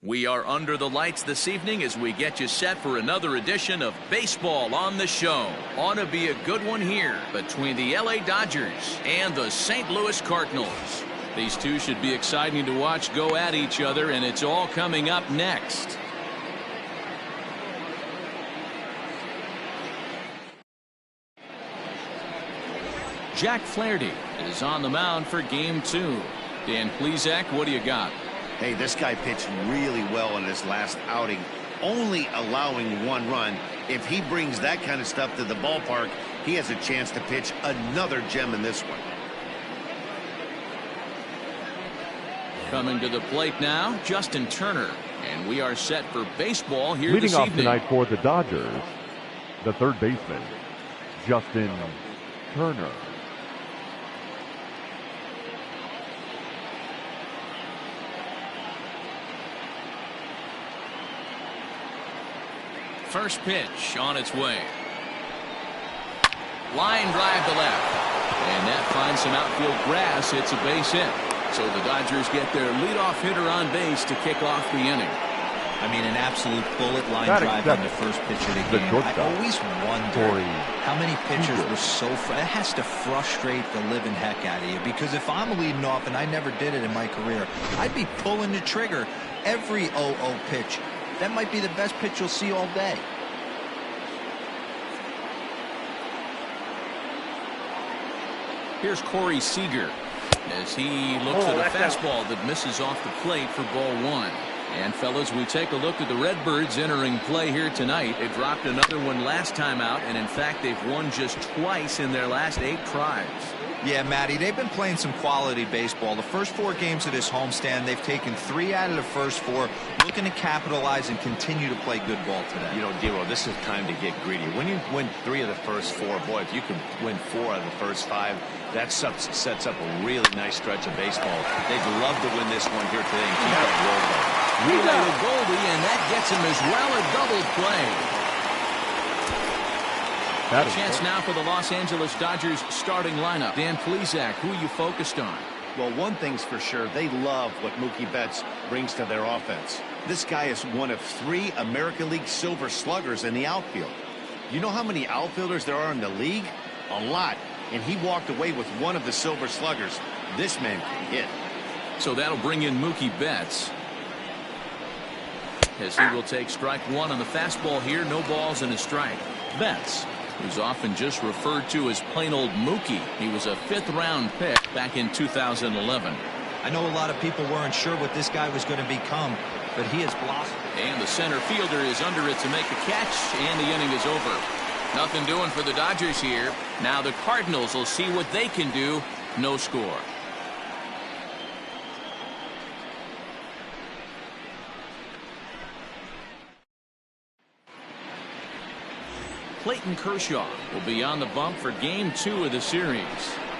We are under the lights this evening as we get you set for another edition of Baseball on the Show. Ought to be a good one here between the LA Dodgers and the St. Louis Cardinals. These two should be exciting to watch go at each other, and it's all coming up next. Jack Flaherty is on the mound for Game 2. Dan Plesac, what do you got? Hey, this guy pitched really well in his last outing, only allowing 1 run. If he brings that kind of stuff to the ballpark, he has a chance to pitch another gem in this one. Coming to the plate now, Justin Turner. And we are set for baseball here this evening. Leading off tonight for the Dodgers, the third baseman, Justin Turner. First pitch on its way. Line drive to left. And that finds some outfield grass. It's a base hit. So the Dodgers get their leadoff hitter on base to kick off the inning. I mean, an absolute bullet line drive on the first pitch of the game. I always wonder how many pitchers were so that has to frustrate the living heck out of you, because if I'm leading off, and I never did it in my career, I'd be pulling the trigger every 0-0 pitch. That might be the best pitch you'll see all day. Here's Corey Seager as he looks at a fastball that misses off the plate for ball 1. And fellas, we take a look at the Redbirds entering play here tonight. They dropped another one last time out, and in fact they've won just twice in their last 8 tries. Yeah, Matty, they've been playing some quality baseball. The first 4 games of this homestand, they've taken 3 out of the first 4, looking to capitalize and continue to play good ball today. You know, Dero, this is time to get greedy. When you win 3 of the first 4, boy, if you can win 4 out of the first 5, that sets up a really nice stretch of baseball. They'd love to win this one here today and keep that roll going. Relay to Goldie, and that gets him as well a double play. A chance now for the Los Angeles Dodgers starting lineup. Dan Plesac, who are you focused on? Well, one thing's for sure, they love what Mookie Betts brings to their offense. This guy is one of 3 American League Silver Sluggers in the outfield. You know how many outfielders there are in the league? A lot. And he walked away with one of the Silver Sluggers. This man can hit. So that'll bring in Mookie Betts, as he will take strike 1 on the fastball here. No balls and a strike. Betts, who's often just referred to as plain old Mookie. He was a 5th-round pick back in 2011. I know a lot of people weren't sure what this guy was going to become, but he has blossomed. And the center fielder is under it to make the catch, and the inning is over. Nothing doing for the Dodgers here. Now the Cardinals will see what they can do. No score. Clayton Kershaw will be on the bump for Game 2 of the series.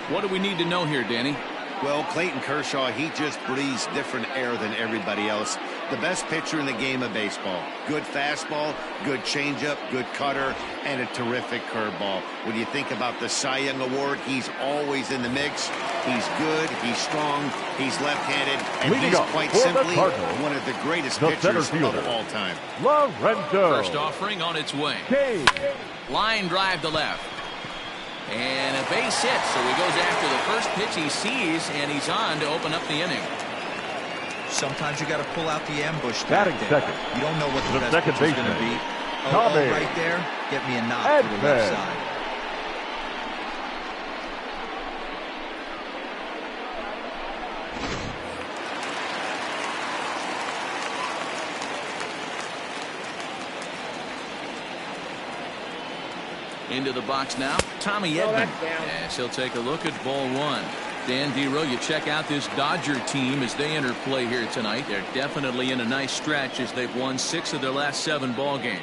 What do we need to know here, Danny? Well, Clayton Kershaw, he just breathes different air than everybody else. The best pitcher in the game of baseball. Good fastball, good changeup, good cutter, and a terrific curveball. When you think about the Cy Young Award, he's always in the mix. He's good, he's strong, he's left-handed, and he's quite simply one of the greatest pitchers of all time. Lorenzo. First offering on its way. Line drive to left. And a base hit, so he goes after the first pitch he sees, and he's on to open up the inning. Sometimes you got to pull out the ambush batting tactic. second. You don't know what the best second pitch is going to be. Oh, right there, get me a knock to the left side. Into the box now, Tommy Edman. Yes, he'll take a look at ball 1. Dan Dero, you check out this Dodger team as they enter play here tonight. They're definitely in a nice stretch as they've won 6 of their last 7 ball games.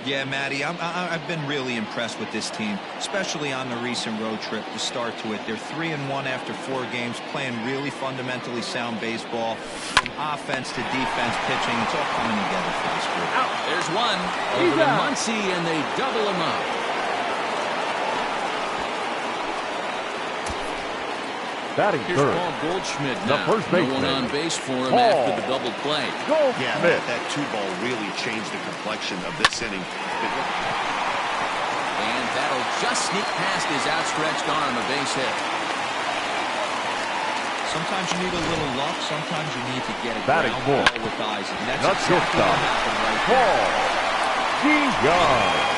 Yeah, Matty, I've been really impressed with this team, especially on the recent road trip to start to it. They're 3-1 after 4 games, playing really fundamentally sound baseball. From offense to defense, pitching, it's all coming together for this group. There's one over to Muncy, and they double him up. Batting Here's third, Paul Goldschmidt the now. first No baseman, one on base for him Paul after the double play. Yeah, that 2-ball really changed the complexion of this inning. And that'll just sneak past his outstretched arm, a base hit. Sometimes you need a little luck. Sometimes you need to get a Batting ground fourth, ball with eyes. And that's the exactly what happened right there. Paul Young.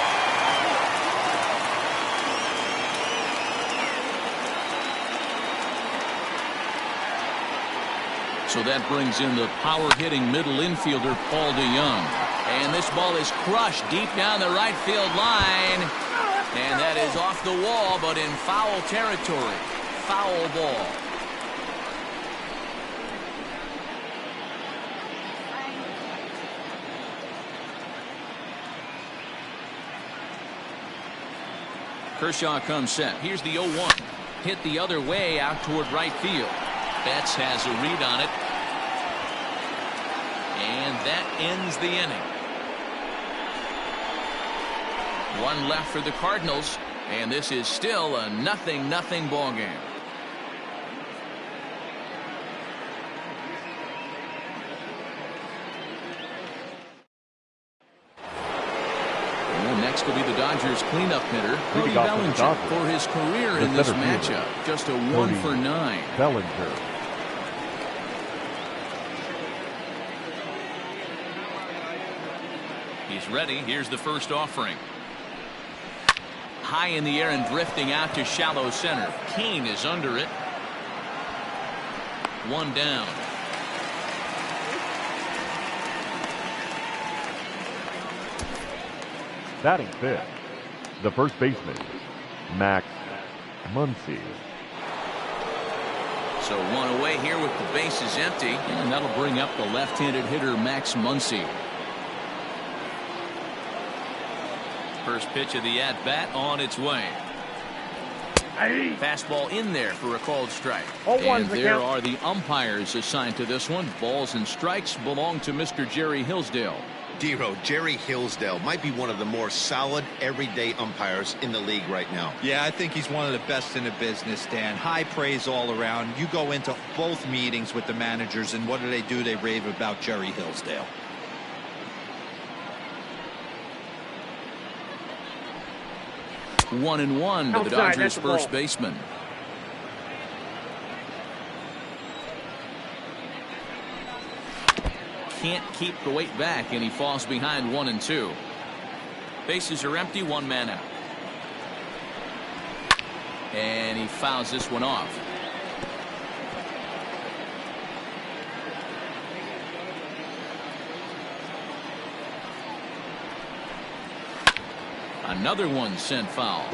So that brings in the power-hitting middle infielder, Paul DeYoung. And this ball is crushed deep down the right field line. And that is off the wall, but in foul territory. Foul ball. Kershaw comes set. Here's the 0-1. Hit the other way out toward right field. Betts has a read on it. And that ends the inning. One left for the Cardinals. And this is still a 0-0 ball game. Next will be the Dodgers cleanup hitter, Cody Bellinger, for his career in this matchup. Just a 1 for 9. Bellinger. He's ready. Here's the first offering. High in the air and drifting out to shallow center. Kane is under it. One down. Batting fifth, the first baseman, Max Muncy. So one away here with the bases empty, and that'll bring up the left-handed hitter Max Muncy. First pitch of the at-bat on its way. Fastball in there for a called strike. And there are the umpires assigned to this one. Balls and strikes belong to Mr. Jerry Hillsdale. Dero, Jerry Hillsdale might be one of the more solid everyday umpires in the league right now. Yeah, I think he's one of the best in the business, Dan. High praise all around. You go into both meetings with the managers, and what do? They rave about Jerry Hillsdale. One and one to the Dodgers first baseman. Can't keep the weight back, and he falls behind 1 and 2. Bases are empty, one man out. And he fouls this one off. Another one sent foul.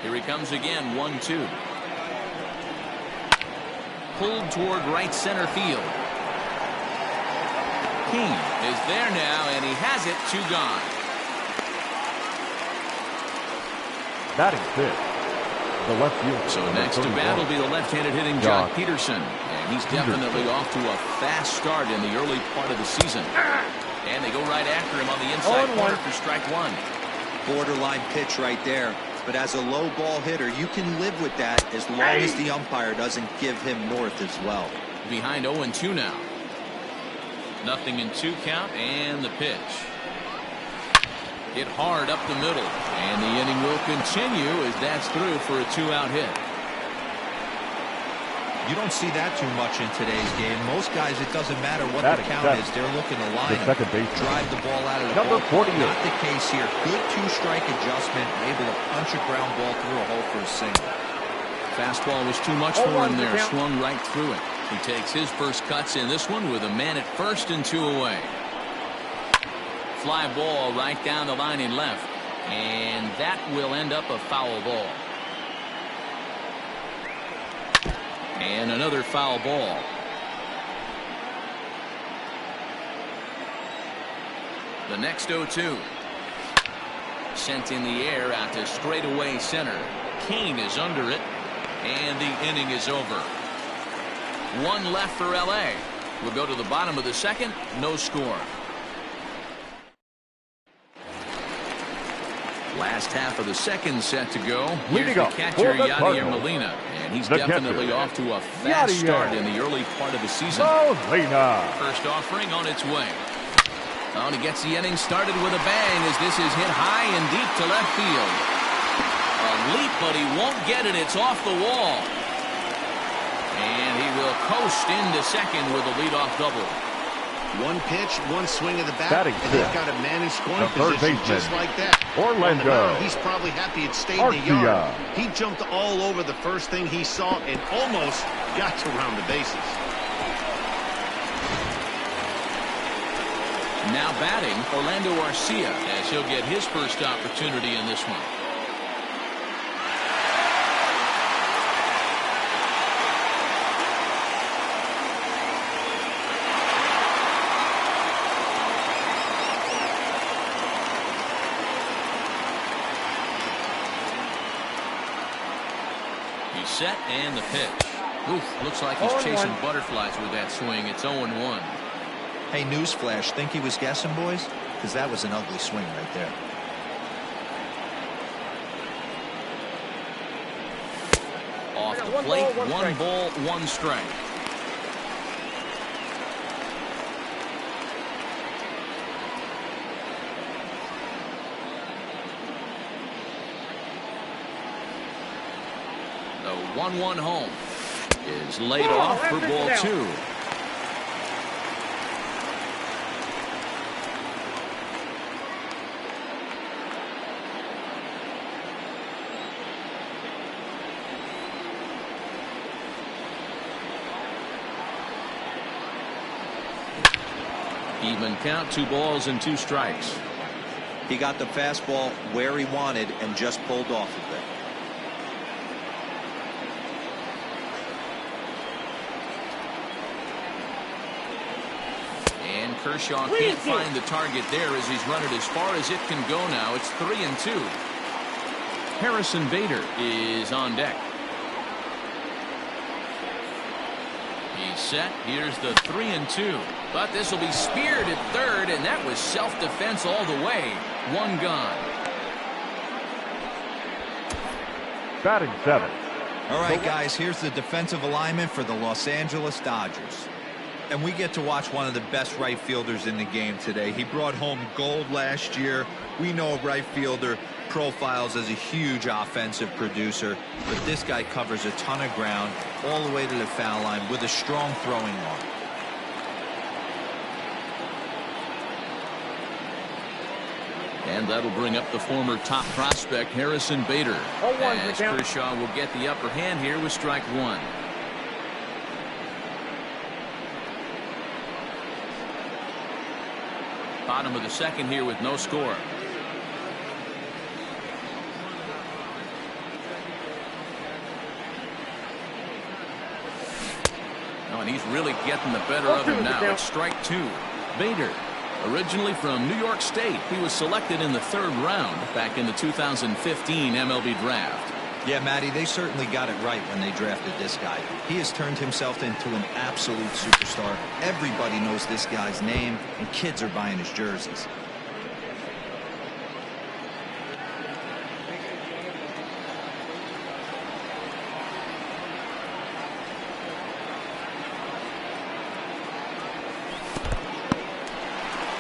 Here he comes again, 1-2. Pulled toward right center field. King is there now, and he has it. 2 gone. Batting fifth, the left fielder. So next to bat will be the left-handed hitting Jock Peterson. And he's definitely off to a fast start in the early part of the season. And they go right after him on the inside corner for strike 1. Borderline pitch right there. But as a low ball hitter, you can live with that as long as the umpire doesn't give him north as well. Behind 0-2 now. 0-2 count, and the pitch. Hit hard up the middle, and the inning will continue as that's through for a 2-out hit. You don't see that too much in today's game. Most guys, it doesn't matter what the count is. They're looking to line up, drive the ball out of the ball. Not the case here. Good 2-strike adjustment, able to punch a ground ball through a hole for a single. Fastball was too much for him there. Swung right through it. He takes his first cuts in this one with a man at first and 2 away. Fly ball right down the line in left. And that will end up a foul ball. And another foul ball. The next 0-2. Sent in the air out to straightaway center. Kane is under it. And the inning is over. 1 left for LA. We'll go to the bottom of the second. No score. Last half of the second set to go. Here's the catcher, Yadier Molina. And he's definitely off to a fast start in the early part of the season. First offering on its way. Oh, and he gets the inning started with a bang as this is hit high and deep to left field. A leap, but he won't get it. It's off the wall. And he will coast into second with a leadoff double. One pitch, one swing of the bat, and they've got a man in scoring position just like that. Orlando. He's probably happy it stayed in the yard. He jumped all over the first thing he saw and almost got to round the bases. Now batting, Orlando Arcia, as he'll get his first opportunity in this one. Set and the pitch. Oof, looks like he's chasing butterflies with that swing. It's 0-1. Hey, newsflash, think he was guessing, boys? Because that was an ugly swing right there. Off the plate, one ball, one strike. The 1-1 home is laid off for ball two. Even count, 2 balls and 2 strikes. He got the fastball where he wanted and just pulled off of it. Kershaw can't find the target there as he's run it as far as it can go now. It's 3-2. Harrison Bader is on deck. He's set. Here's the 3-2. But this will be speared at third, and that was self-defense all the way. 1 gone. Batting 7. All right, guys, here's the defensive alignment for the Los Angeles Dodgers. And we get to watch one of the best right fielders in the game today. He brought home gold last year. We know a right fielder profiles as a huge offensive producer, but this guy covers a ton of ground all the way to the foul line with a strong throwing arm. And that'll bring up the former top prospect, Harrison Bader. As Kershaw will get the upper hand here with strike 1. Bottom of the second here with no score. Oh, and he's really getting the better of him now. It's strike 2. Bader, originally from New York State, he was selected in the 3rd round back in the 2015 MLB draft. Yeah, Matty, they certainly got it right when they drafted this guy. He has turned himself into an absolute superstar. Everybody knows this guy's name, and kids are buying his jerseys.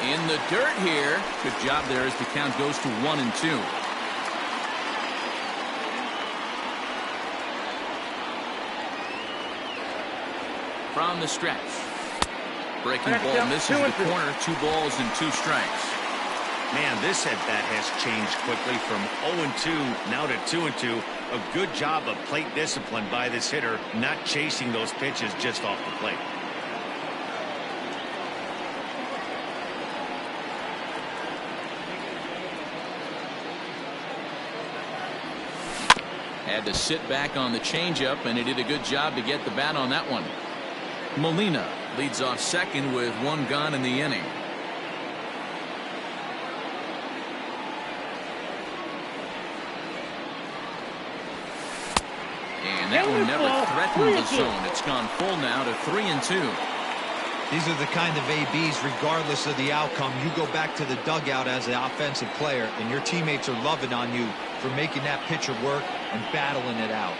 In the dirt here. Good job there as the count goes to 1-2. From the stretch. Breaking ball misses the corner. 2 balls and 2 strikes. Man, this at-bat has changed quickly from 0-2 now to 2-2. A good job of plate discipline by this hitter, not chasing those pitches just off the plate. Had to sit back on the changeup, and he did a good job to get the bat on that one. Molina leads off second with 1 gone in the inning. And that one never threatened the zone. It's gone full now to 3-2. These are the kind of ABs, regardless of the outcome. You go back to the dugout as an offensive player, and your teammates are loving on you for making that pitcher work and battling it out.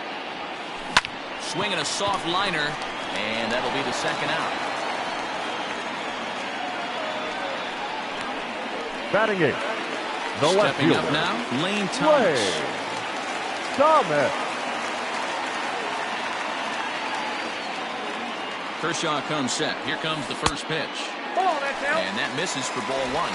Swinging a soft liner, and that'll be the second out. Batting eighth, the left Stepping fielder. up now, Lane Thomas. Thomas. Kershaw comes set. Here comes the first pitch. And that misses for ball one.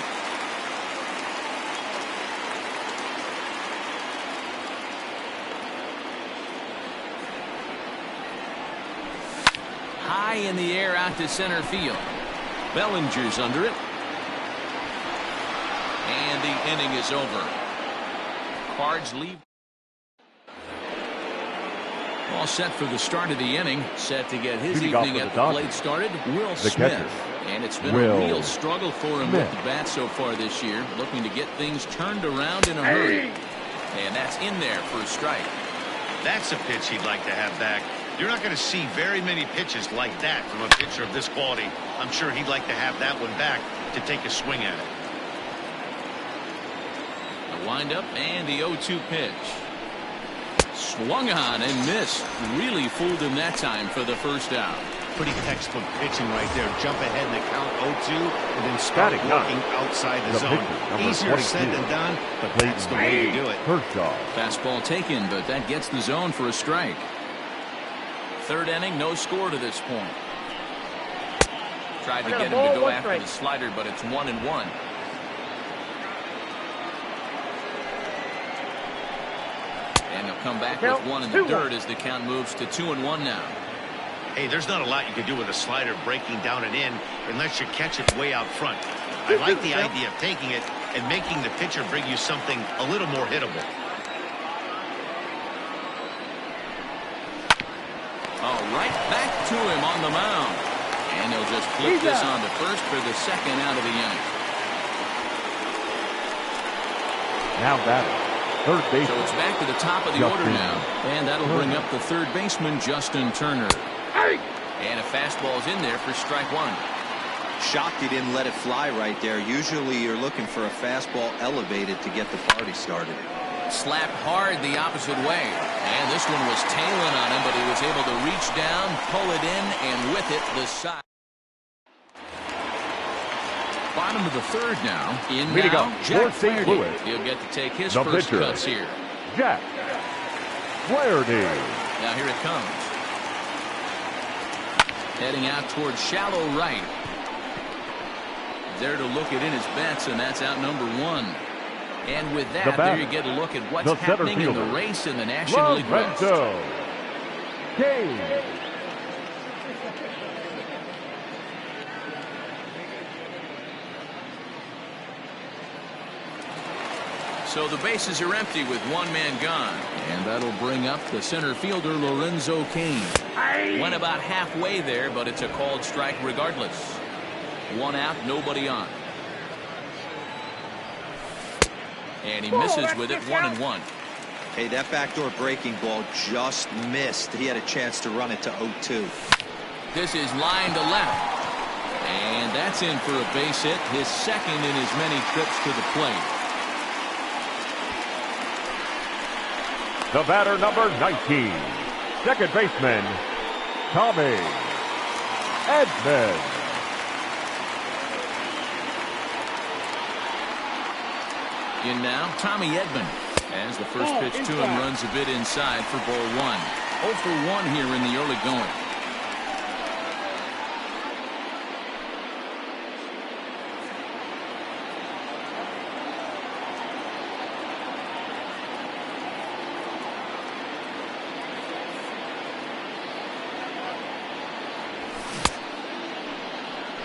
High in the air out to center field. Bellinger's under it. And the inning is over. Cards leave. All set for the start of the inning. Set to get his evening at the plate started. Will Smith. And it's been a real struggle for him with the bat so far this year. Looking to get things turned around in a hurry. And that's in there for a strike. That's a pitch he'd like to have back. You're not going to see very many pitches like that from a pitcher of this quality. I'm sure he'd like to have that one back to take a swing at it. The windup and the 0-2 pitch. Swung on and missed. Really fooled him that time for the first out. Pretty textbook pitching right there. Jump ahead in the count 0-2 and then start working outside the zone. Easier said than done, but that's the way to do it. Fastball taken, but that gets the zone for a strike. Third inning, no score to this point. Tried to get him to go after the slider, but it's 1-1. And he'll come back with one in the dirt as the count moves to 2-1 now. Hey, there's not a lot you can do with a slider breaking down and in unless you catch it way out front. I like the idea of taking it and making the pitcher bring you something a little more hittable. Oh, right back to him on the mound. And they'll just flip this on to first for the second out of the inning. Now batting. Third base. So it's back to the top of the order now. And that'll bring up the third baseman, Justin Turner. And a fastball's in there for strike one. Shocked he didn't let it fly right there. Usually you're looking for a fastball elevated to get the party started. Slapped hard the opposite way. And this one was tailing on him, but he was able to reach down, pull it in, and with it, the side. Bottom of the third now. In now, Jack Flaherty. He'll get to take his first cuts here. Jack Flaherty. Now here it comes. Heading out towards shallow right. There to look it in his bets, and that's out number one. And with that, there you get a look at what's happening in the race in the National League West. So the bases are empty with one man gone. And that'll bring up the center fielder, Lorenzo Cain. Went about halfway there, but it's a called strike regardless. One out, nobody on. And he misses with it, 1-1. Hey, that backdoor breaking ball just missed. He had a chance to run it to 0-2. This is line to left. And that's in for a base hit, his second in as many trips to the plate. The batter, number 19, second baseman, Tommy Edman. In now, Tommy Edman. As the first pitch to him runs a bit inside for ball one. 0 for 1 here in the early going.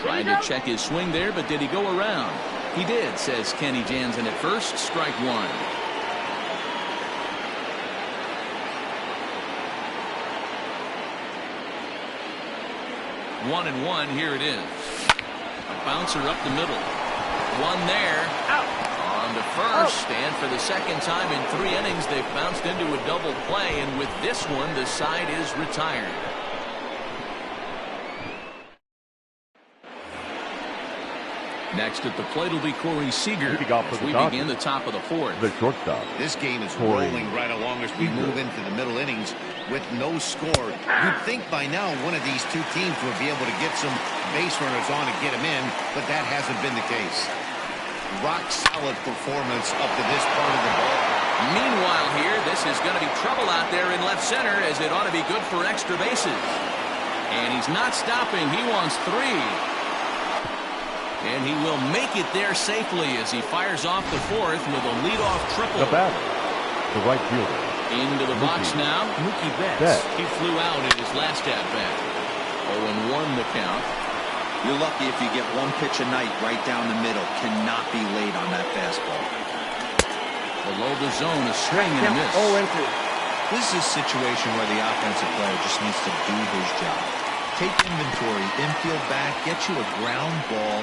Trying to check his swing there, but did he go around? He did, says Kenny Jansen at first. Strike one. One and one, here it is. A bouncer up the middle. One there. Out. On to first, and for the second time in 3 innings, they've bounced into a double play, and with this one, the side is retired. Next at the plate will be Corey Seager as we begin the top of the fourth. The shortstop. This game is rolling right along as we move into the middle innings with no score. You'd think by now one of these two teams would be able to get some base runners on and get them in, but that hasn't been the case. Rock solid performance up to this part of the ball. Meanwhile here, this is going to be trouble out there in left center, as it ought to be good for extra bases. And he's not stopping. He wants 3. And he will make it there safely as he fires off the fourth with a leadoff triple. The batter, the right fielder. Into the box now, Mookie Betts. He flew out in his last at-bat. 0-1 the count. You're lucky if you get one pitch a night right down the middle. Cannot be late on that fastball. Below the zone, a swing and a miss. This is a situation where the offensive player just needs to do his job. Take inventory, infield back, get you a ground ball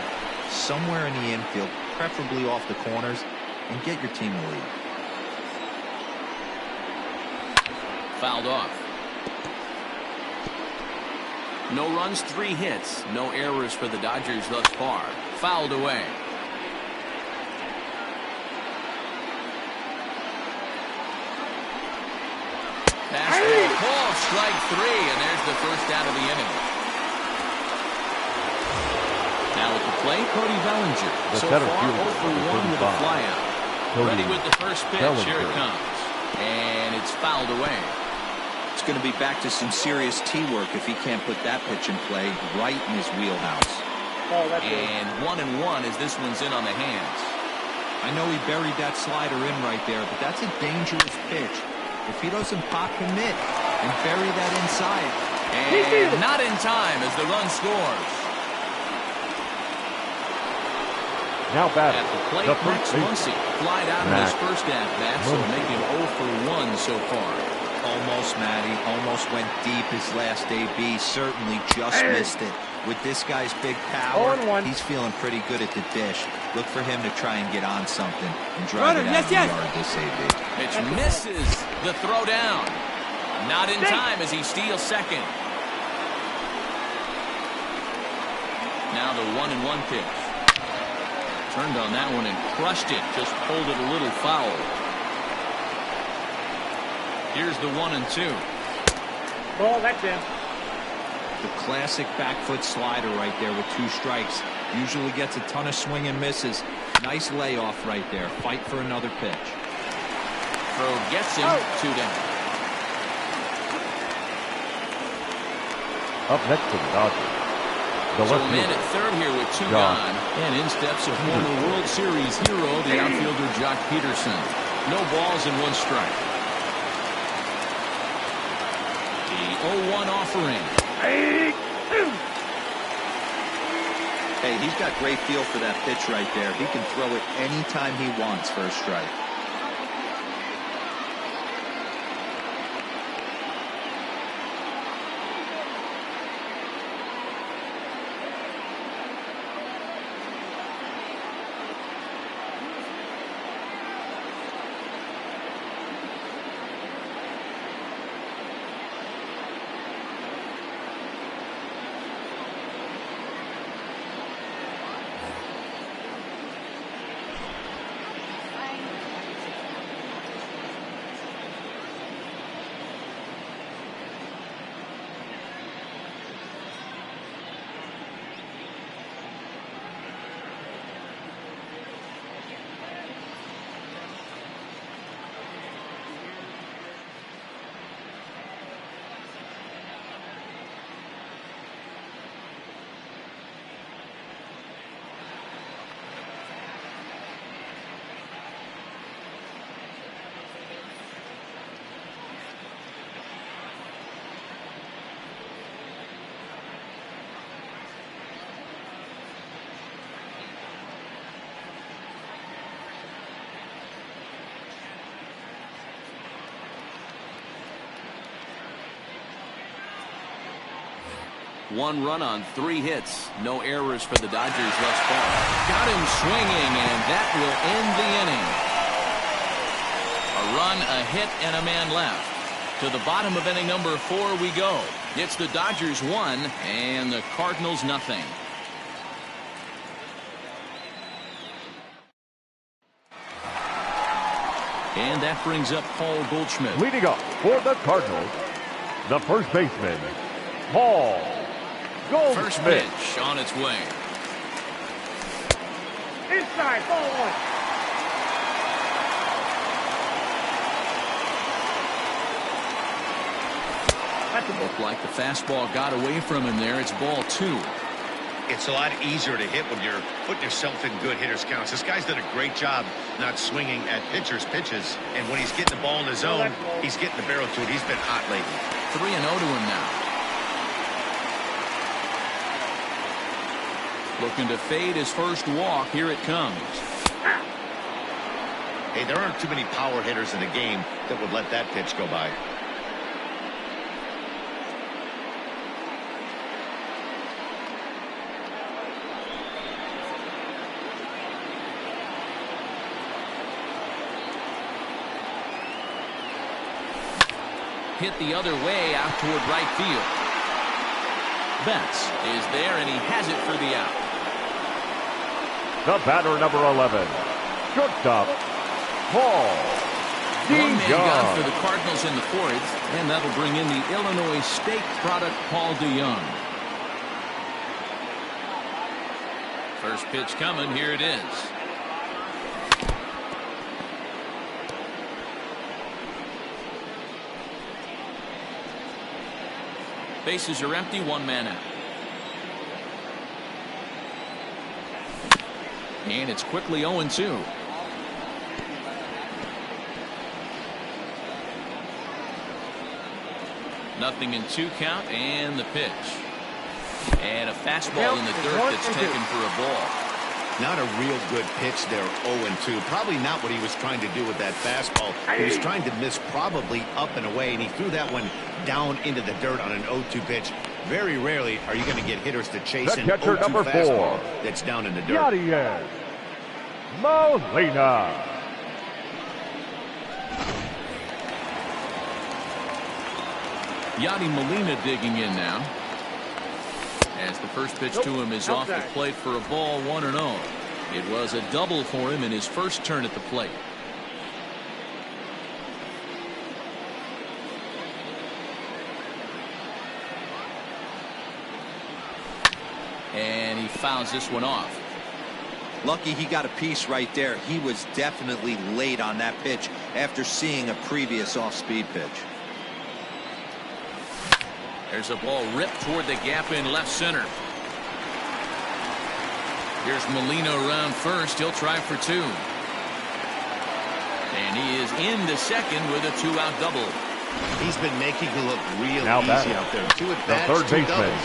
somewhere in the infield, preferably off the corners, and get your team the lead. Fouled off. No runs, 3 hits. No errors for the Dodgers thus far. Fouled away. Fastball called, strike 3, and there's the first out of the inning. Now at the plate, Cody Bellinger. So far, 0 for 1 with a flyout. Ready with the first pitch. Here it comes. And it's fouled away. It's going to be back to some serious T-work if he can't put that pitch in play right in his wheelhouse. And 1-1 as this one's in on the hands. I know he buried that slider in right there, but that's a dangerous pitch. If he doesn't pop, commit and bury that inside. And not in time as the run scores. Now batting. At the plate, Max Muncy flied out in his first at-bat, so making 0 for 1 so far. Almost, Matty. Almost went deep his last AB. Certainly just missed it. With this guy's big power, he's feeling pretty good at the dish. Look for him to try and get on something and drive it out of the yard this AB. Pitch misses the throw down. Not in time as he steals second. Now the 1-1 pitch. Turned on that one and crushed it. Just pulled it a little foul. Here's the 1-2. Ball, that's in. The classic back foot slider right there with 2 strikes. Usually gets a ton of swing and misses. Nice layoff right there. Fight for another pitch. Throw gets him 2 down. Up next to the Dodgers. So a man at third here with 2 gone. And in steps a former World Series hero, the outfielder Jock Peterson. No balls and 1 strike. The 0-1 offering. Hey, he's got great feel for that pitch right there. He can throw it anytime he wants for a strike. One run on 3 hits. No errors for the Dodgers thus far. Got him swinging, and that will end the inning. A run, a hit, and a man left. To the bottom of inning number 4 we go. It's the Dodgers 1 and the Cardinals nothing. And that brings up Paul Goldschmidt. Leading up for the Cardinals, the first baseman, Paul Goldschmidt. First pitch on its way. Inside, ball one. Looked like the fastball got away from him there. It's ball 2. It's a lot easier to hit when you're putting yourself in good hitter's counts. This guy's done a great job not swinging at pitchers' pitches. And when he's getting the ball in the zone, he's getting the barrel to it. He's been hot lately. 3-0 to him now. Looking to fade his first walk. Here it comes. Hey, there aren't too many power hitters in the game that would let that pitch go by. Hit the other way out toward right field. Betts is there, and he has it for the out. The batter, number 11, shortstop, Paul One man DeYoung. gone for the Cardinals in the 4th, and that'll bring in the Illinois State product, Paul DeYoung. First pitch coming. Here it is. Bases are empty, 1 man out. And it's quickly 0-2. Nothing in 2 count, and the pitch. And a fastball in the dirt that's taken for a ball. Not a real good pitch there, 0-2. Probably not what he was trying to do with that fastball. He was trying to miss probably up and away, and he threw that one down into the dirt on an 0-2 pitch. Very rarely are you going to get hitters to chase The an catcher, 0-2 number 4, fastball that's down in the dirt. Yadier Molina. Yadi Molina digging in now. As the first pitch to him is off the plate for a ball, 1-0. It was a double for him in his first turn at the plate. And he fouls this one off. Lucky he got a piece right there. He was definitely late on that pitch after seeing a previous off-speed pitch. There's a ball ripped toward the gap in left center. Here's Molina around first. He'll try for 2. And he is into second with a 2-out double. He's been making it look real Now easy out there. 2 at bats, third 2 baseman, doubles.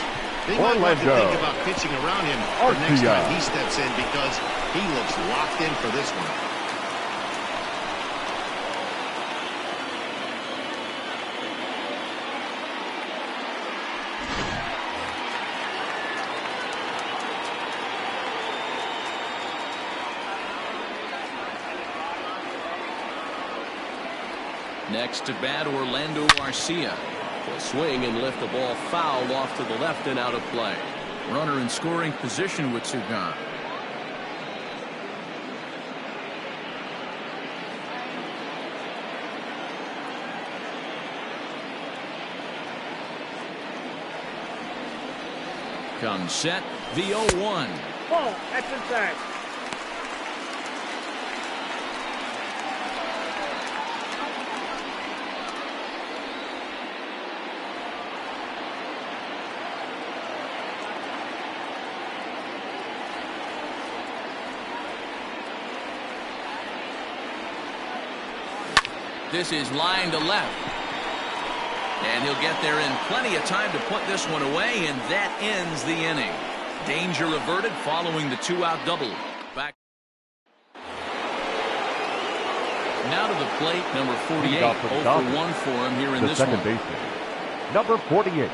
They might want to Orlando think about pitching around him for next time he steps in, because he looks locked in for this one. Next to bat, Orlando Arcia. Will swing and lift the ball foul off to the left and out of play. Runner in scoring position with 2 gone. Comes set, the 0-1. Ball, that's inside. This is line to left. And he'll get there in plenty of time to put this one away, and that ends the inning. Danger averted following the 2-out double. Back. Now to the plate, number 48. 0 for 1 for him here in the this second one. baseman, number 48.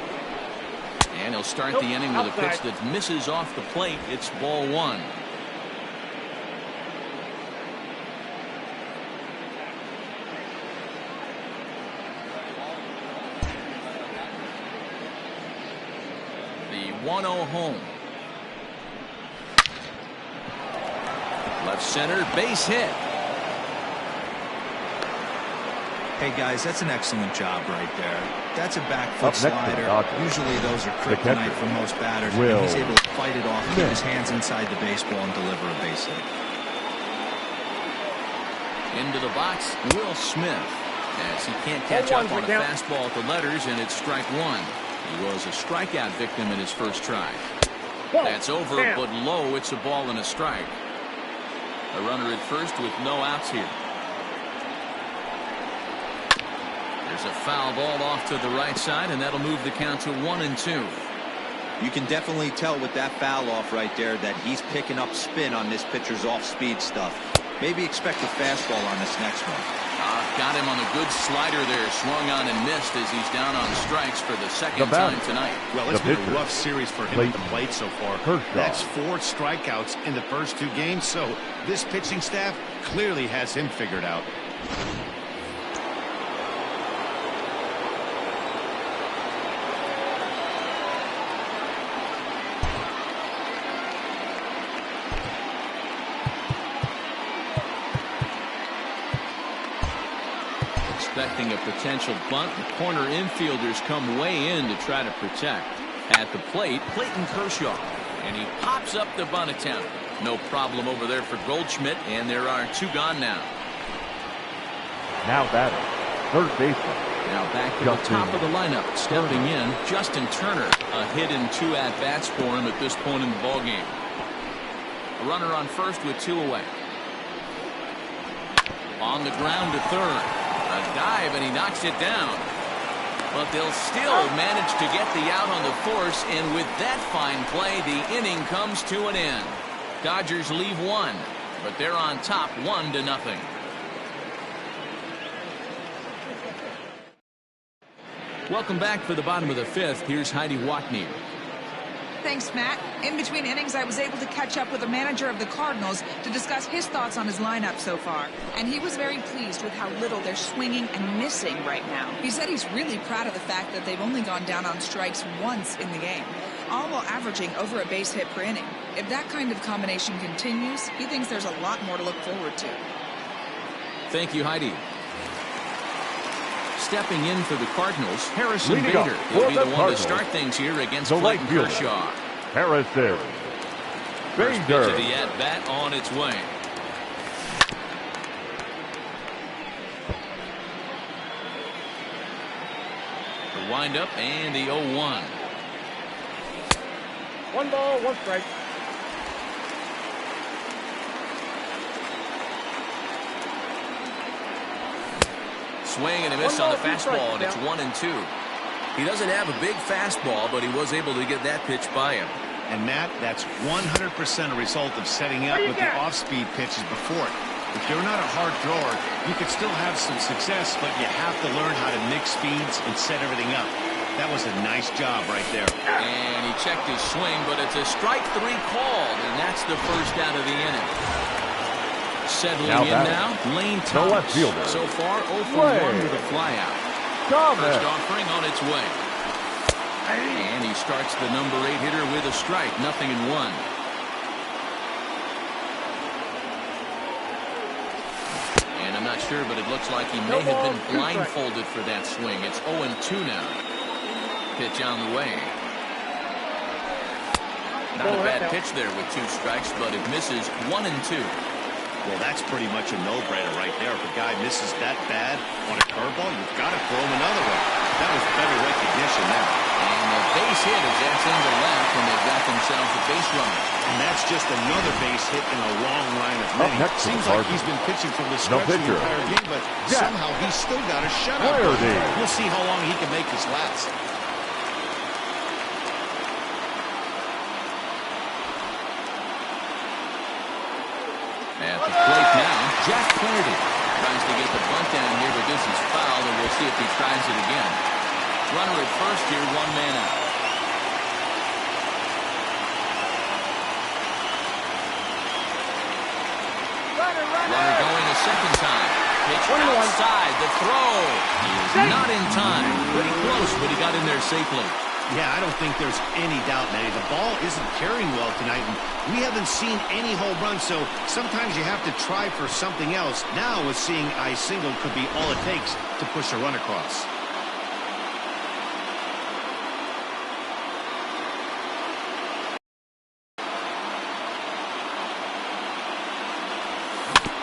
And he'll start the inning with a pitch that misses off the plate. It's ball 1. The 1-0 home. Left center, base hit. Hey, guys, that's an excellent job right there. That's a back foot slider. Usually those are kryptonite for most batters. And he's able to fight it off, keep his hands inside the baseball, and deliver a base hit. Into the box, Will Smith. As he can't catch up on a fastball at the letters, and it's strike one. He was a strikeout victim in his first try. That's over, but low. It's a ball and a strike. A runner at first with no outs here. There's a foul ball off to the right side, and that'll move the count to 1-2. You can definitely tell with that foul off right there that he's picking up spin on this pitcher's off-speed stuff. Maybe expect a fastball on this next one. Got him on a good slider there. Swung on and missed as he's down on strikes for the second time tonight. Well, it's been a rough series for him at the plate so far. That's 4 strikeouts in the first 2 games, so this pitching staff clearly has him figured out. Expecting a potential bunt, the corner infielders come way in to try to protect. At the plate, Clayton Kershaw, and he pops up the bunt attempt. No problem over there for Goldschmidt, and there are 2 gone now. Now batting, third baseman. Now back to the top of the lineup, stepping in, Justin Turner. A hit and 2 at-bats for him at this point in the ballgame. A runner on first with 2 away. On the ground to third. A dive, and he knocks it down. But they'll still manage to get the out on the force, and with that fine play, the inning comes to an end. Dodgers leave 1, but they're on top 1-0. Welcome back for the bottom of the 5th. Here's Heidi Watney. Thanks, Matt. In between innings, I was able to catch up with the manager of the Cardinals to discuss his thoughts on his lineup so far. And he was very pleased with how little they're swinging and missing right now. He said he's really proud of the fact that they've only gone down on strikes once in the game, all while averaging over a base hit per inning. If that kind of combination continues, he thinks there's a lot more to look forward to. Thank you, Heidi. Stepping in for the Cardinals, Harrison Bader. He'll be the one to start things here against Clayton Kershaw. Harrison First pitch of the at-bat on its way. The windup and the 0-1. 1 ball, 1 strike. Swing and a miss on the fastball, and it's 1-2. He doesn't have a big fastball, but he was able to get that pitch by him. And Matt, that's 100% a result of setting up with the off-speed pitches before it. If you're not a hard thrower, you could still have some success, but you have to learn how to mix speeds and set everything up. That was a nice job right there. And he checked his swing, but it's a strike 3 called, and that's the first out of the inning. Settling in now, Lane Thomas. So far, 0 for 1 with a flyout. First offering on its way. And he starts the number 8 hitter with a strike, 0-1. And I'm not sure, but it looks like he may have been blindfolded for that swing. It's 0-2 now. Pitch on the way. Not a bad pitch there with 2 strikes, but it misses 1-2. Well, that's pretty much a no-brainer right there. If a guy misses that bad on a curveball, you've got to throw him another one. That was better recognition there. And a base hit as that's in the left, and they've got themselves a base runner. And that's just another base hit in a long line of many. Seems like he's been pitching from the stretch the entire game, but somehow he's still got a shutout. We'll see how long he can make this last. At the plate now, Jack Flaherty tries to get the bunt down here, but this is fouled, and we'll see if he tries it again. Runner at first here, 1 man out. Runner going a second time. Pitch outside, the throw. He is not in time. Pretty close, but he got in there safely. Yeah, I don't think there's any doubt, Manny. The ball isn't carrying well tonight, and we haven't seen any home runs, so sometimes you have to try for something else. Now, with seeing I single could be all it takes to push a run across.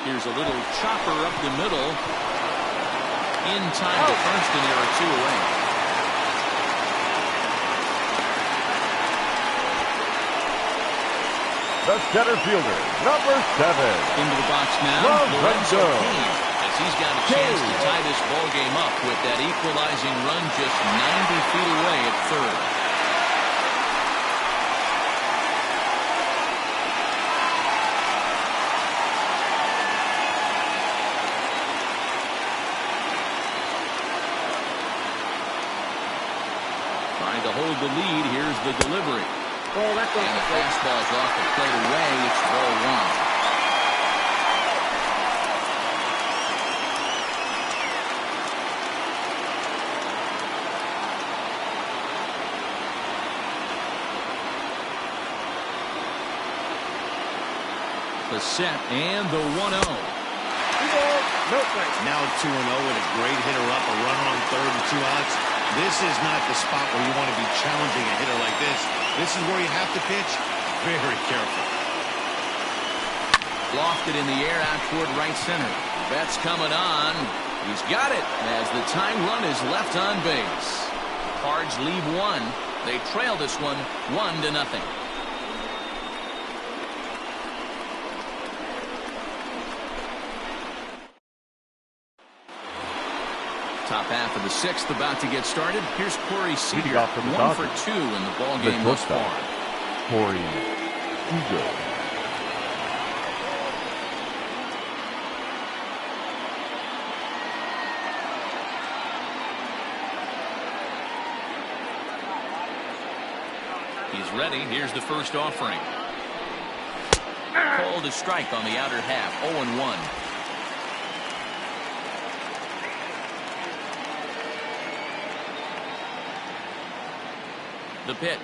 Here's a little chopper up the middle. In time to first, and there are 2 away. The center fielder, number 7. Into the box now, Lorenzo Cain, as he's got a chance to tie this ball game up with that equalizing run just 90 feet away at third. Trying to hold the lead. Here's the delivery. Oh, that's and the fastball's off the plate away. It's ball 1. The set and the 1-0. Now 2-0 with a great hitter up, a runner on third and 2 outs. This is not the spot where you want to be challenging a hitter like this. This is where you have to pitch very careful. Lofted in the air out toward right center. Betts coming on. He's got it as the tying run is left on base. Cards leave 1. They trail this one 1-0. Top half of the 6th about to get started. Here's Corey Seager, 1 for 2 in the ball game thus far. Corey Seager. He's ready. Here's the first offering. Called a strike on the outer half. 0-1. The pitch.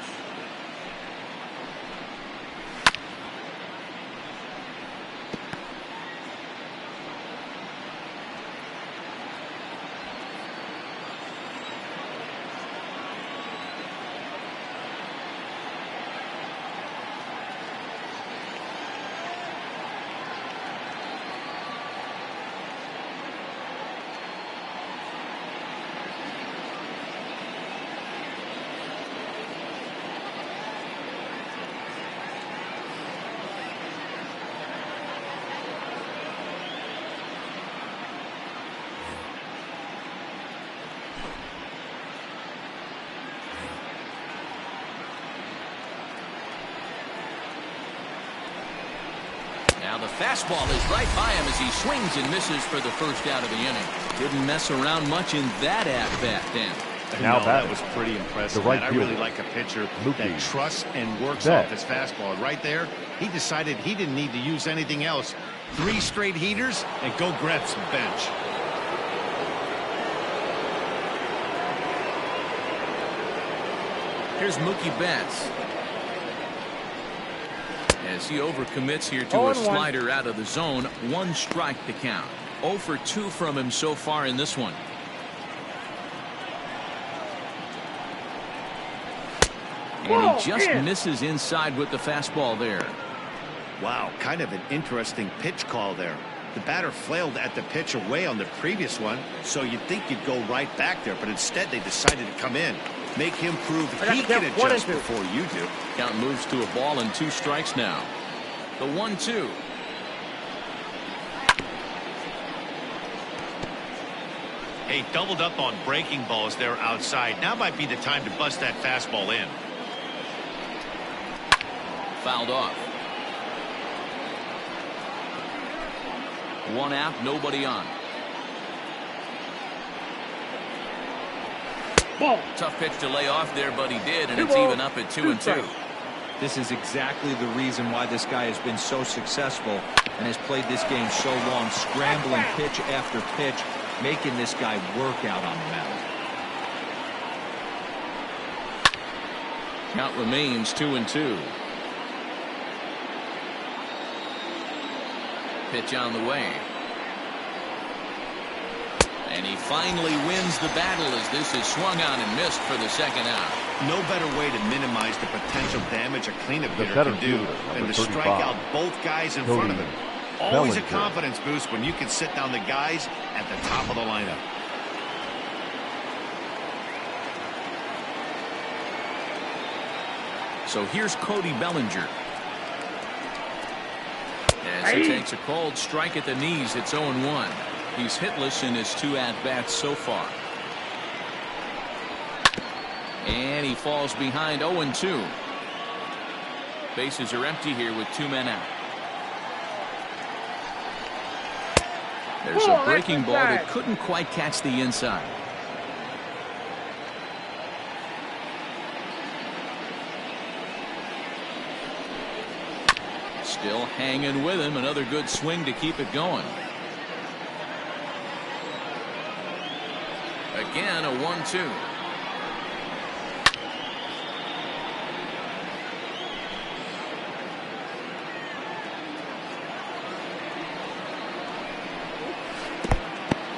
Now the fastball is right by him as he swings and misses for the first out of the inning. Didn't mess around much in that at-bat then. Now that was pretty impressive. I really like a pitcher that trusts and works off his fastball. Right there, he decided he didn't need to use anything else. 3 straight heaters and go grab some bench. Here's Mookie Betts. As he overcommits here to a slider out of the zone. 1 strike to count. 0 for 2 from him so far in this one. And he just misses inside with the fastball there. Wow, kind of an interesting pitch call there. The batter flailed at the pitch away on the previous one, so you'd think you'd go right back there, but instead they decided to come in. Make him prove he can adjust before you do. Count moves to a ball and 2 strikes now. The 1-2. Hey, doubled up on breaking balls there outside. Now might be the time to bust that fastball in. Fouled off. 1 out, nobody on. Ball. Tough pitch to lay off there, but he did, and it's even up at 2-2. This is exactly the reason why this guy has been so successful and has played this game so long, scrambling pitch after pitch, making this guy work out on the mound. Count remains 2-2. Pitch on the way. And he finally wins the battle as this is swung on and missed for the second out. No better way to minimize the potential damage a cleanup hitter can do than to strike out both guys in front of him. Always a confidence boost when you can sit down the guys at the top of the lineup. So here's Cody Bellinger. As he takes a cold strike at the knees, it's 0-1. He's hitless in his 2 at-bats so far. And he falls behind 0-2. Bases are empty here with 2 men out. There's a breaking ball that couldn't quite catch the inside. Still hanging with him. Another good swing to keep it going. Again, a 1-2.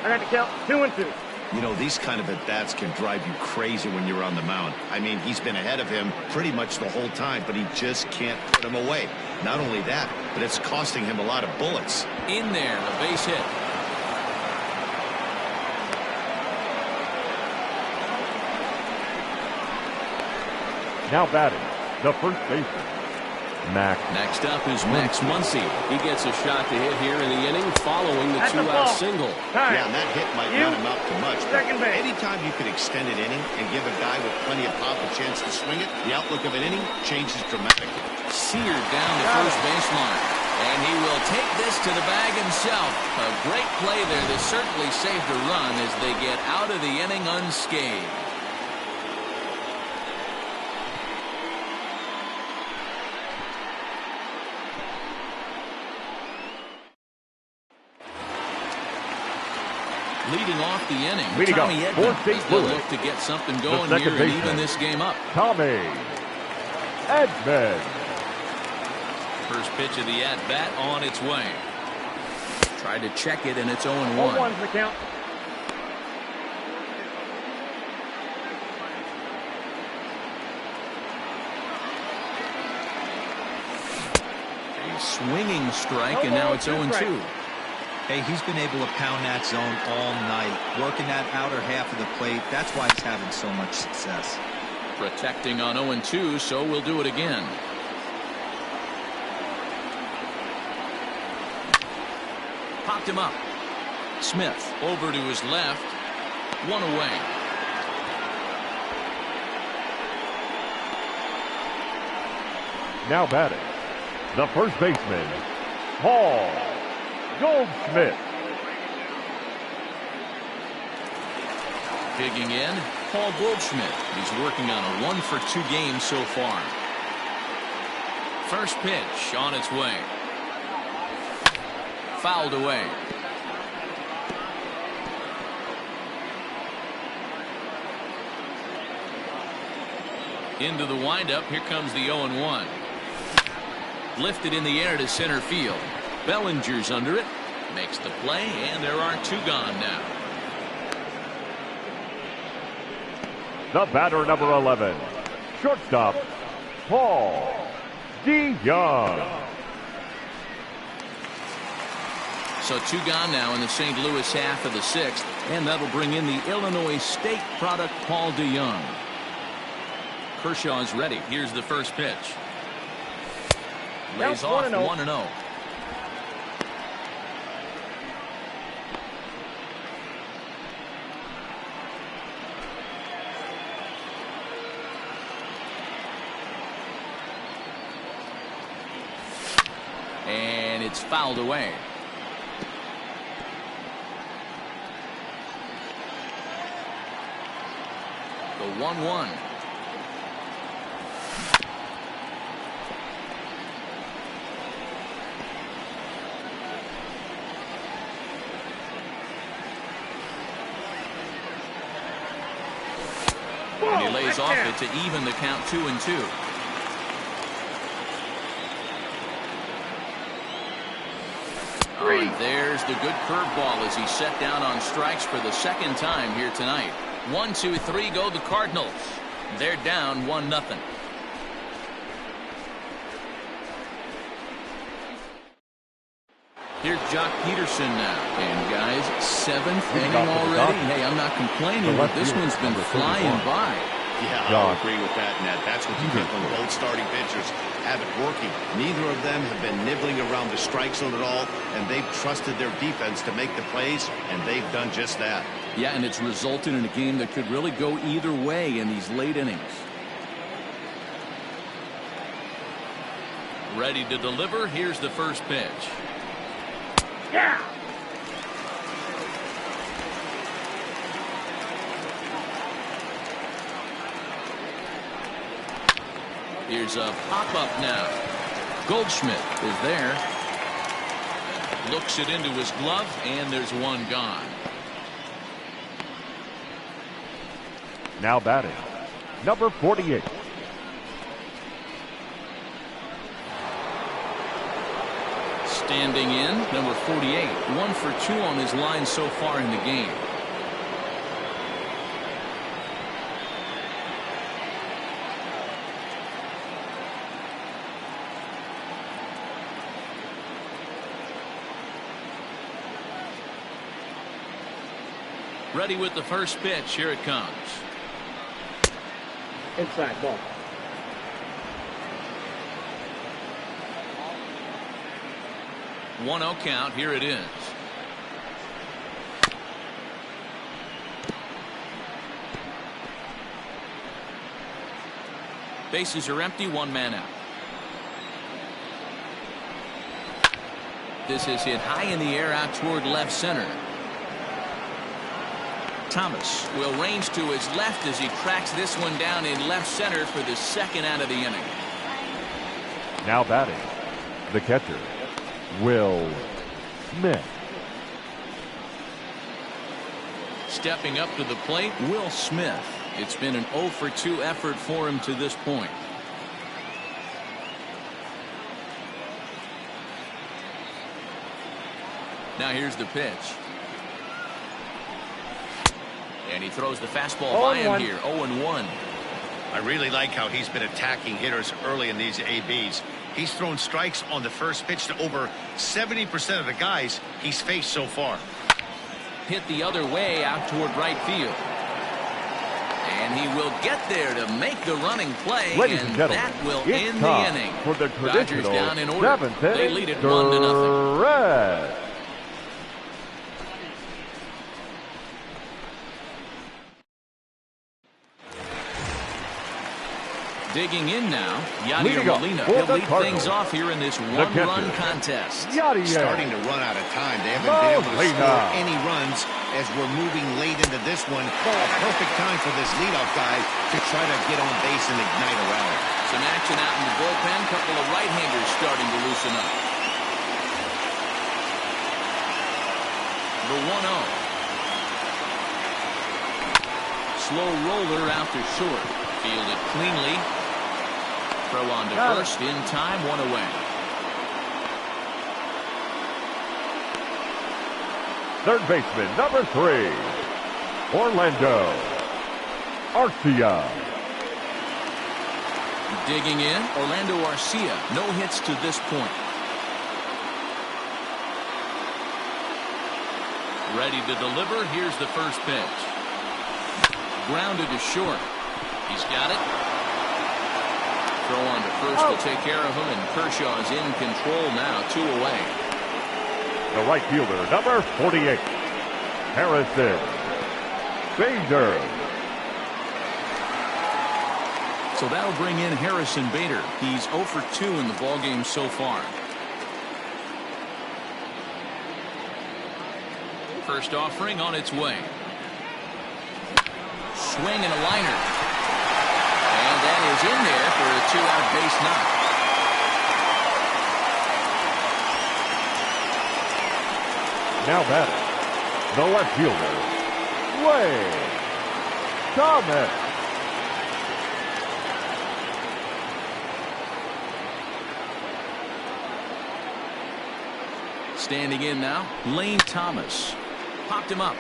I got to count 2-2. You know, these kind of at-bats can drive you crazy when you're on the mound. I mean, he's been ahead of him pretty much the whole time, but he just can't put him away. Not only that, but it's costing him a lot of bullets. In there, a base hit. Now batting, the first baseman, Max. Next up is Max Muncy. He gets a shot to hit here in the inning following the 2-out single. Yeah, and that hit might not amount to much, but anytime you can extend an inning and give a guy with plenty of pop a chance to swing it, the outlook of an inning changes dramatically. Seared down the first baseline. And he will take this to the bag himself. A great play there that certainly saved a run as they get out of the inning unscathed. Leading off the inning, Tommy Edman will look to get something going here and even this game up. Tommy Edman. First pitch of the at-bat on its way. Tried to check it, and it's 0-1. 0-1's the count. A swinging strike, and now it's 0-2. Hey, he's been able to pound that zone all night, working that outer half of the plate. That's why he's having so much success. Protecting on 0-2, so we'll do it again. Popped him up. Smith over to his left. 1 away. Now batting, the first baseman, Paul Goldschmidt. Digging in, Paul Goldschmidt. He's working on a 1-for-2 game so far. First pitch on its way. Fouled away. Into the windup. Here comes the 0-1. Lifted in the air to center field. Bellinger's under it. Makes the play, and there are 2 gone now. The batter, number 11, shortstop, Paul DeYoung. So 2 gone now in the St. Louis half of the 6th, and that'll bring in the Illinois State product, Paul DeYoung. Kershaw's ready. Here's the first pitch. Lays off 1-0. And it's fouled away. The 1-1. And he lays off it to even the count 2-2. Oh, and there's the good curveball as he's set down on strikes for the second time here tonight. 1, 2, 3 go the Cardinals. They're down 1-0. Here's Jock Peterson now. And guys, 7th inning already. Hey, I'm not complaining, but this one's been flying by. Yeah, I'll agree with that, Ned. That's what you get when both starting pitchers have it working. Neither of them have been nibbling around the strike zone at all, and they've trusted their defense to make the plays, and they've done just that. Yeah, and it's resulted in a game that could really go either way in these late innings. Ready to deliver. Here's the first pitch. Yeah. Here's a pop-up now. Goldschmidt is there. Looks it into his glove, and there's one gone. Now batting, number 48. Standing in, number 48. 1 for 2 on his line so far in the game. Ready with the first pitch. Here it comes. Inside ball. One 0 count. Here it is. Bases are empty. One man out. This is hit high in the air out toward left center. Thomas will range to his left as he tracks this one down in left center for the second out of the inning. Now batting, the catcher, Will Smith. Stepping up to the plate, Will Smith. It's been an 0 for 2 effort for him to this point. Now here's the pitch. And he throws the fastball by him here. 0-1. I really like how he's been attacking hitters early in these ABs. He's thrown strikes on the first pitch to over 70% of the guys he's faced so far. Hit the other way out toward right field. And he will get there to make the running play. Ladies and gentlemen, that will it's end time the inning. for the Dodgers down in order. 7th They inning lead it 1-0. stretch. Digging in now, Yadier Molina. He'll lead things off here in this one-run contest. Starting to run out of time. They haven't been able to score any runs as we're moving late into this one. A perfect time for this leadoff guy to try to get on base and ignite a rally. Some action out in the bullpen. Couple of right-handers starting to loosen up. The 1-0. Slow roller out to short. Fielded cleanly. Throw on to first in time. One away. Third baseman, number 3, Orlando Arcia. Digging in, Orlando Arcia. No hits to this point. Ready to deliver. Here's the first pitch. Grounded to short. He's got it. Throw on to first to take care of him, and Kershaw is in control now. 2 away. The right fielder, number 48, Harrison Bader. So that'll bring in Harrison Bader. He's 0 for 2 in the ballgame so far. First offering on its way. Swing and a liner. And that is in there for a 2-out base knock. Now batting, the left fielder, Wade Thomas. Standing in now, Lane Thomas. Popped him up.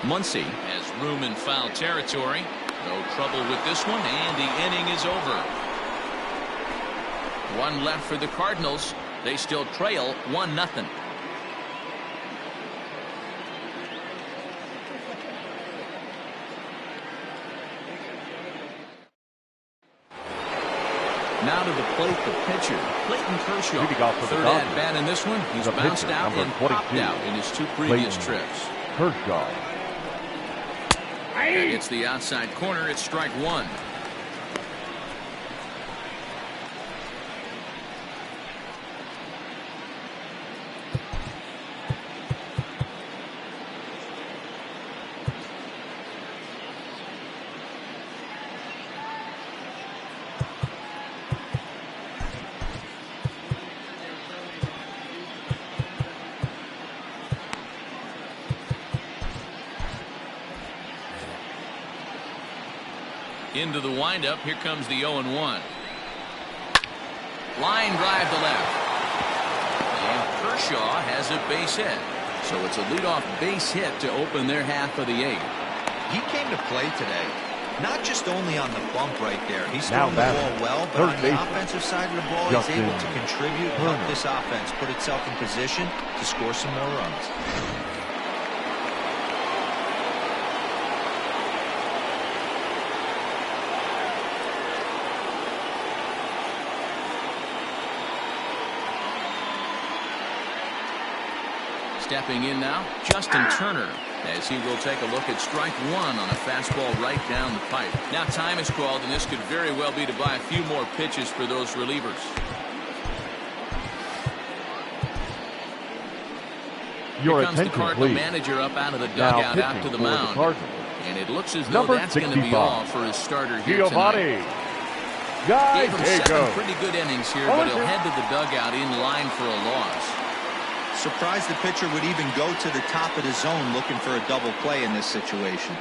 Muncy has room in foul territory. No trouble with this one, and the inning is over. One left for the Cardinals. They still trail 1-0. Now to the plate, the pitcher, Clayton Kershaw. Third at bat in this one. He's bounced out and popped out in his 2 previous trips. Kershaw. That hits the outside corner. It's strike 1. Into the windup. Here comes the 0-1. Line drive to left. And Kershaw has a base hit. So it's a leadoff base hit to open their half of the 8th. He came to play today. Not just only on the bump right there. He's throwing the ball well, but on the offensive side of the ball, he's able to contribute, help this offense put itself in position to score some more runs. Stepping in now, Justin Turner, as he will take a look at strike 1 on a fastball right down the pipe. Now time is called, and this could very well be to buy a few more pitches for those relievers. Here comes the Cardinal manager up out of the dugout out to the mound. And it looks as though that's going to be all for his starter here tonight. Gave him 7 pretty good innings here, but he'll head to the dugout in line for a loss. Surprised the pitcher would even go to the top of the zone looking for a double play in this situation.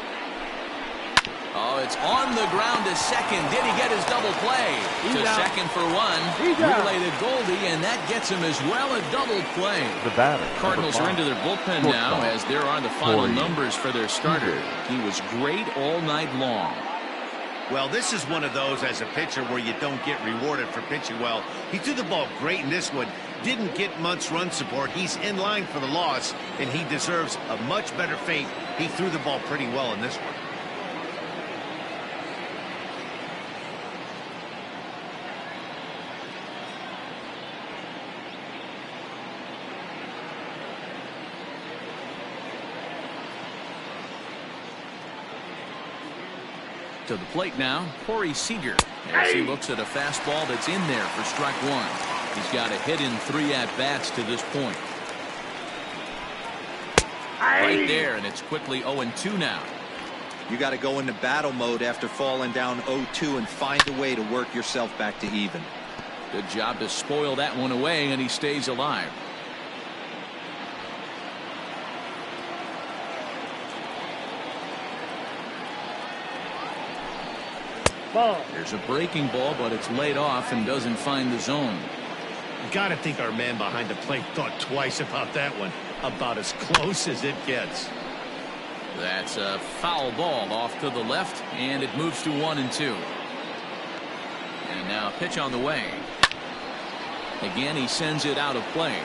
Oh, it's on the ground to second. Did he get his double play? To second for 1. Relay to Goldie, and that gets him as well a double play. The batter. Cardinals are into their bullpen now, as there are the final numbers for their starter. He was great all night long. Well, this is one of those as a pitcher where you don't get rewarded for pitching well. He threw the ball great in this one. Didn't get much run support. He's in line for the loss, and he deserves a much better fate. He threw the ball pretty well in this one. To the plate now, Corey Seager, as he looks at a fastball that's in there for strike 1. He's got a hit in 3 at-bats to this point. Right there, and it's quickly 0-2 now. You got to go into battle mode after falling down 0-2 and find a way to work yourself back to even. Good job to spoil that one away, and he stays alive. There's a breaking ball, but it's laid off and doesn't find the zone. Got to think our man behind the plate thought twice about that one. About as close as it gets. That's a foul ball off to the left, and it moves to 1-2. And now pitch on the way. Again, he sends it out of play.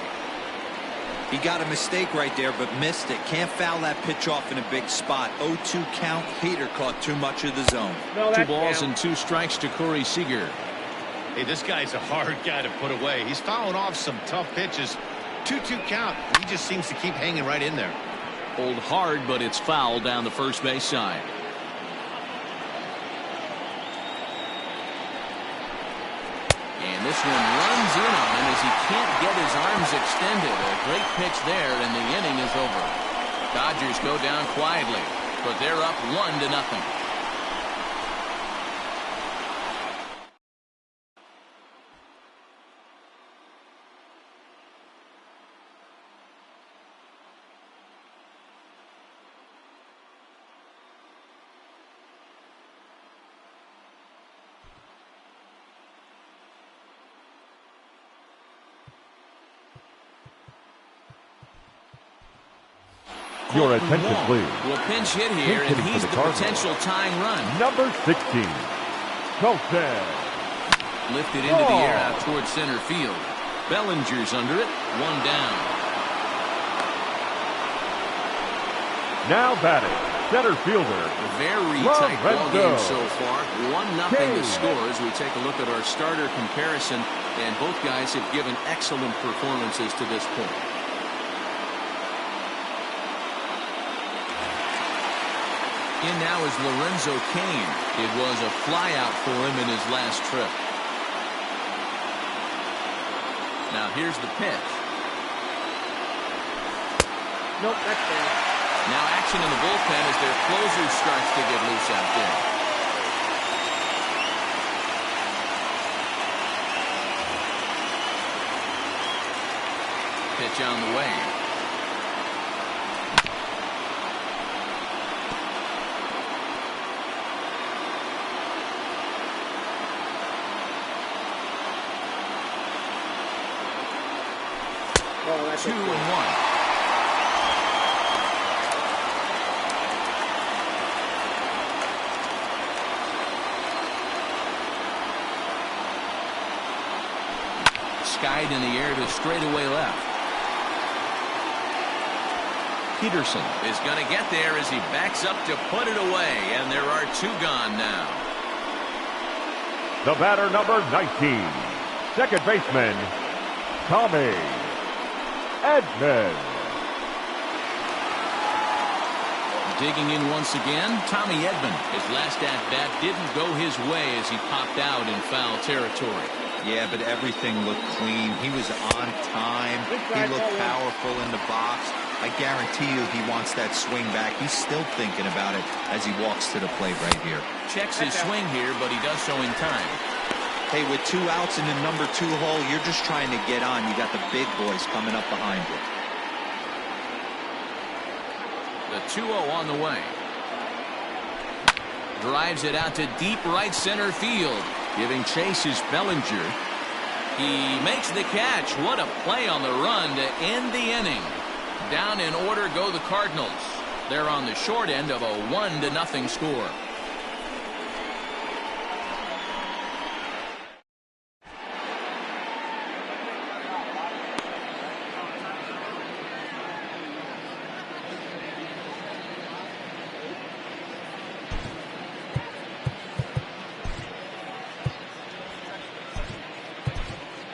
He got a mistake right there, but missed it. Can't foul that pitch off in a big spot. 0-2 count. Hader caught too much of the zone. 2 balls and 2 strikes to Corey Seager. Hey, this guy's a hard guy to put away. He's fouling off some tough pitches. 2-2 count. He just seems to keep hanging right in there. Pulled hard, but it's foul down the first base side. And this one runs in on him as he can't get his arms extended. A great pitch there, and the inning is over. Dodgers go down quietly, but they're up 1-0. Your attention, please. Well, pinch hit here, and he's the potential tying run. Number 16, Colton. Lifted into the air out towards center field. Bellinger's under it. One down. Now batting, center fielder. Very tight ball game so far. 1-0 the score as we take a look at our starter comparison. And both guys have given excellent performances to this point. In now is Lorenzo Cain. It was a flyout for him in his last trip. Now here's the pitch. Nope, that's bad. Now action in the bullpen as their closer starts to get loose out there. Pitch on the way. Oh, that's 2-1. Skied in the air to straightaway left. Peterson is going to get there as he backs up to put it away, and there are 2 gone now. The batter, number 19, second baseman, Tommy Edman. Digging in once again, Tommy Edman. His last at-bat didn't go his way as he popped out in foul territory. Yeah, but everything looked clean. He was on time. He looked powerful in the box. I guarantee you he wants that swing back. He's still thinking about it as he walks to the plate right here. Checks his swing here, but he does so in time. Hey, with 2 outs in the number 2 hole, you're just trying to get on. You got the big boys coming up behind you. The 2-0 on the way. Drives it out to deep right center field. Giving chase is Bellinger. He makes the catch. What a play on the run to end the inning. Down in order go the Cardinals. They're on the short end of a 1-0 score.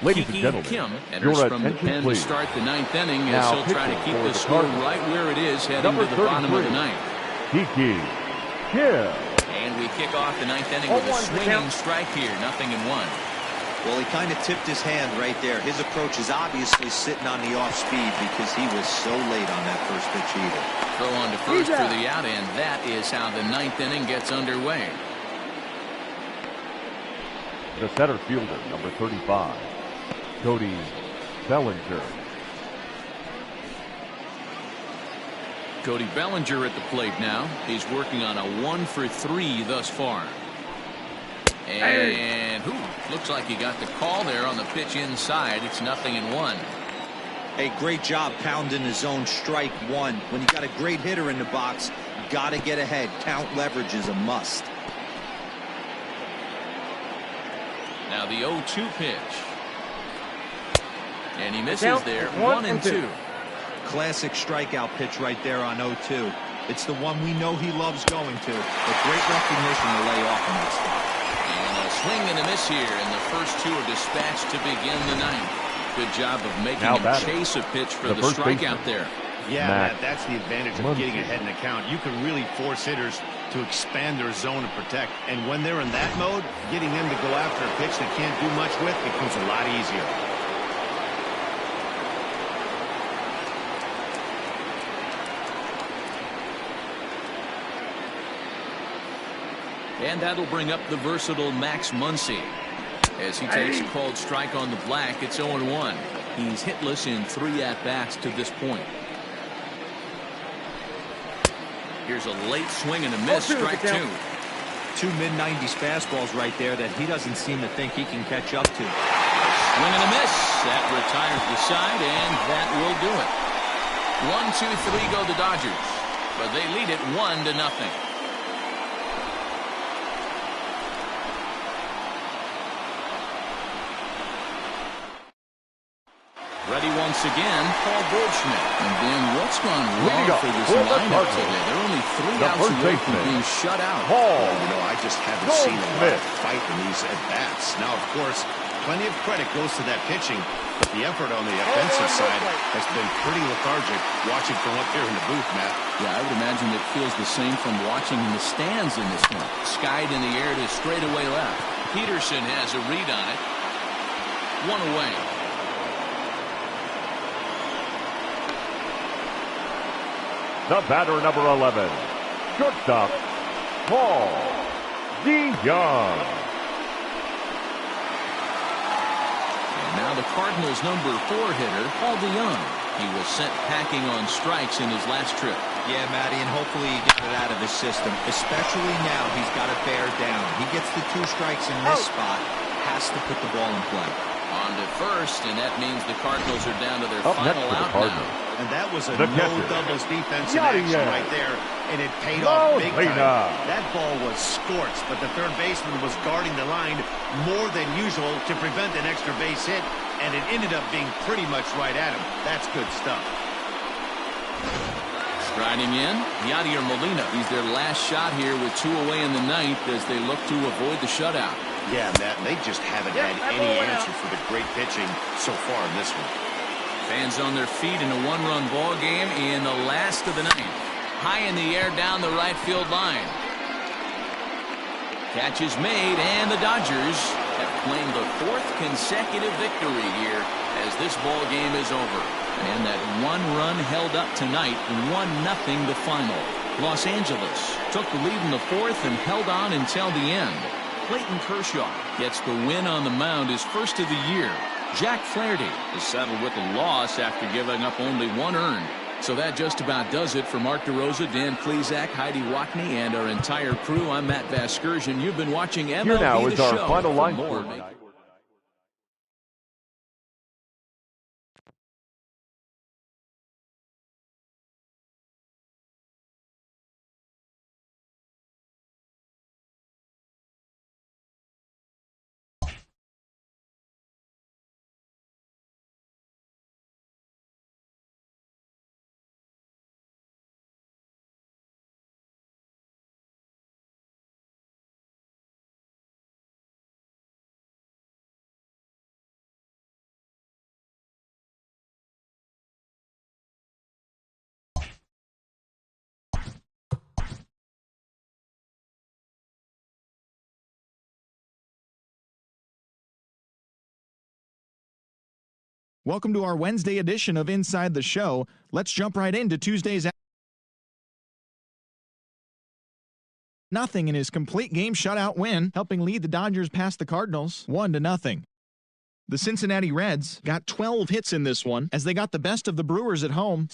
Ladies and gentlemen, Kim enters from the pen to start the 9th inning as he'll try to keep the score right where it is heading to the bottom of the 9th. Kiki Kim. And we kick off the 9th inning with a swinging strike here, 0-1. Well, he kind of tipped his hand right there. His approach is obviously sitting on the off speed because he was so late on that first pitch either. Throw on to first for the out, and that is how the 9th inning gets underway. The center fielder, number 35. Cody Bellinger. Cody Bellinger at the plate now. He's working on a 1-for-3 thus far. And looks like he got the call there on the pitch inside. It's 0-1. Hey, great job pounding the zone strike 1. When you got a great hitter in the box, you got to get ahead. Count leverage is a must. Now the 0-2 pitch. And he misses there. 1-2. Classic strikeout pitch right there on 0-2. It's the one we know he loves going to. But great recognition to lay off in that spot. And a swing and a miss here, and the first 2 are dispatched to begin the 9th. Good job of making him chase a pitch for the strikeout there. Yeah, Matt, that's the advantage of getting ahead in the count. You can really force hitters to expand their zone and protect. And when they're in that mode, getting them to go after a pitch they can't do much with becomes a lot easier. And that'll bring up the versatile Max Muncy. As he takes a called strike on the black, it's 0-1. He's hitless in 3 at-bats to this point. Here's a late swing and a miss, strike 2. 2 mid-90s fastballs right there that he doesn't seem to think he can catch up to. Swing and a miss. That retires the side, and that will do it. 1-2-3 go the Dodgers, but they lead it 1-0. Ready once again, Paul Goldschmidt. And then what's gone wrong for this lineup today? They're only 3 outs away from being shut out. Well, I just haven't seen a lot of fight in these at-bats. Now, of course, plenty of credit goes to that pitching, but the effort on the offensive side has been pretty lethargic watching from up here in the booth, Matt. Yeah, I would imagine it feels the same from watching in the stands in this one. Skied in the air to straightaway left. Peterson has a read on it. 1 away. The batter, number 11, shortstop, Paul DeYoung. And now the Cardinals' number 4 hitter, Paul DeYoung. He was sent packing on strikes in his last trip. Yeah, Matty, and hopefully he got it out of his system, especially now he's got to bear down. He gets the 2 strikes in this spot, has to put the ball in play. On to first, and that means the Cardinals are down to their final out now. And that was a no-doubles defensive action right there, and it paid off big time. That ball was scorched, but the third baseman was guarding the line more than usual to prevent an extra base hit, and it ended up being pretty much right at him. That's good stuff. Striding in, Yadier Molina. He's their last shot here with 2 away in the ninth as they look to avoid the shutout. Yeah, Matt, they just haven't had any answer for the great pitching so far in this one. Fans on their feet in a 1-run ball game in the last of the ninth. High in the air down the right field line. Catch is made, and the Dodgers have claimed the 4th consecutive victory here as this ball game is over. And that 1 run held up tonight, 1-0 the final. Los Angeles took the lead in the 4th and held on until the end. Clayton Kershaw gets the win on the mound, his first of the year. Jack Flaherty is settled with a loss after giving up only 1 earned. So that just about does it for Mark DeRosa, Dan Klezak, Heidi Watney, and our entire crew. I'm Matt Vasgersian. You've been watching MLB Here now The is our Show. final line For more, score. Welcome to our Wednesday edition of Inside the Show. Let's jump right into Tuesday's nothing in his complete game shutout win, helping lead the Dodgers past the Cardinals 1-0. The Cincinnati Reds got 12 hits in this one as they got the best of the Brewers at home.